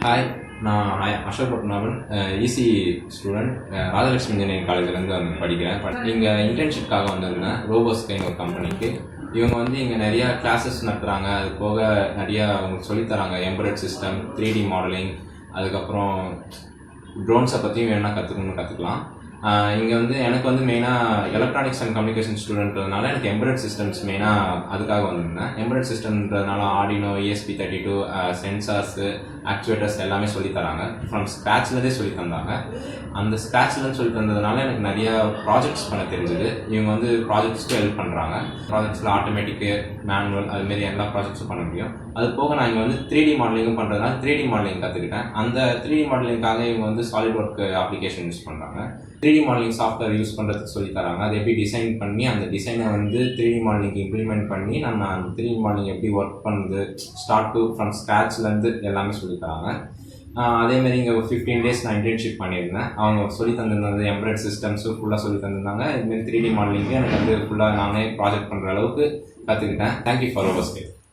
Hi, நான் Ashok Padmanabhan, EC student, Rajalakshmi engineering காலேஜ்லேருந்து வந்து படிக்கிறேன். இங்கே இன்டர்ன்ஷிப்காக வந்திருந்தேன் ரோபோஸ்கைன்னு ஒரு கம்பெனிக்கு. இவங்க வந்து இங்கே நிறையா கிளாஸஸ் நடத்துகிறாங்க. அது போக நிறையா அவங்க சொல்லித்தராங்க. எம்பரட் சிஸ்டம், 3D மாடலிங், அதுக்கப்புறம் ட்ரோன்ஸை பற்றியும் வேணும்னா கற்றுக்கலாம். இங்கே வந்து எனக்கு வந்து மெயினாக எலக்ட்ரானிக்ஸ் அண்ட் கம்யூனிகேஷன் ஸ்டூடெண்ட்றதுனால எனக்கு எம்பரட் சிஸ்டம்ஸ் மெயினாக அதுக்காக வந்திருந்தேன். எம்பரட் சிஸ்டம்ன்றதுனால ஆர்டினோ, ESP32, சென்சார்ஸு, ஆக்சுவேட்டர்ஸ் எல்லாமே சொல்லித்தராங்க. ஃப்ரம் ஸ்க்ராட்ச்லேருந்தே சொல்லி தந்தாங்க. அந்த ஸ்க்ராட்ச்லேருந்து சொல்லி தந்ததுனால எனக்கு நிறையா ப்ராஜெக்ட்ஸ் பண்ண தெரிஞ்சுது. இவங்க வந்து ப்ராஜெக்ட்ஸ்க்கு ஹெல்ப் பண்ணுறாங்க. ப்ராஜெக்ட்ஸில் ஆட்டோமேட்டிக்கு, மேனுவல், அதுமாரி எல்லா ப்ராஜெக்ட்ஸும் பண்ண முடியும். அது போக நான் இங்கே வந்து 3D மாடலிங்கும் பண்ணுறதுனால 3D மாடலிங் கற்றுக்கிட்டேன். அந்த 3D மாடலிங்காக இவங்க வந்து சாலிட் ஒர்க் அப்ளிகேஷன் யூஸ் பண்ணுறாங்க. 3D மாடலிங் சாஃப்ட்வேர் யூஸ் பண்ணுறதுக்கு சொல்லி தராங்க. அதை எப்படி டிசைன் பண்ணி அந்த டிசைனை வந்து 3D மாடலிங்க்கு இம்ப்ளிமெண்ட் பண்ணி நம்ம அந்த 3D மாடலிங் எப்படி ஒர்க் பண்ணுது, ஸ்டார்ட் டு ஃப்ரம் ஸ்க்ராட்ச்லேருந்து எல்லாமே சொல்லி தராங்க. அதேமாரி இங்கே 15 days நான் இன்டர்ன்ஷிப் பண்ணியிருந்தேன். அவங்க சொல்லி தந்திருந்தது எம்பரட் சிஸ்டம்ஸும் ஃபுல்லாக சொல்லி தந்திருந்தாங்க. இதுமாரி 3D மாடலிங்கு எனக்கு வந்து ஃபுல்லாக நானே ப்ராஜெக்ட் பண்ணுற அளவுக்கு கற்றுக்கிட்டேன். Thank you for ரோபோஸ்கை.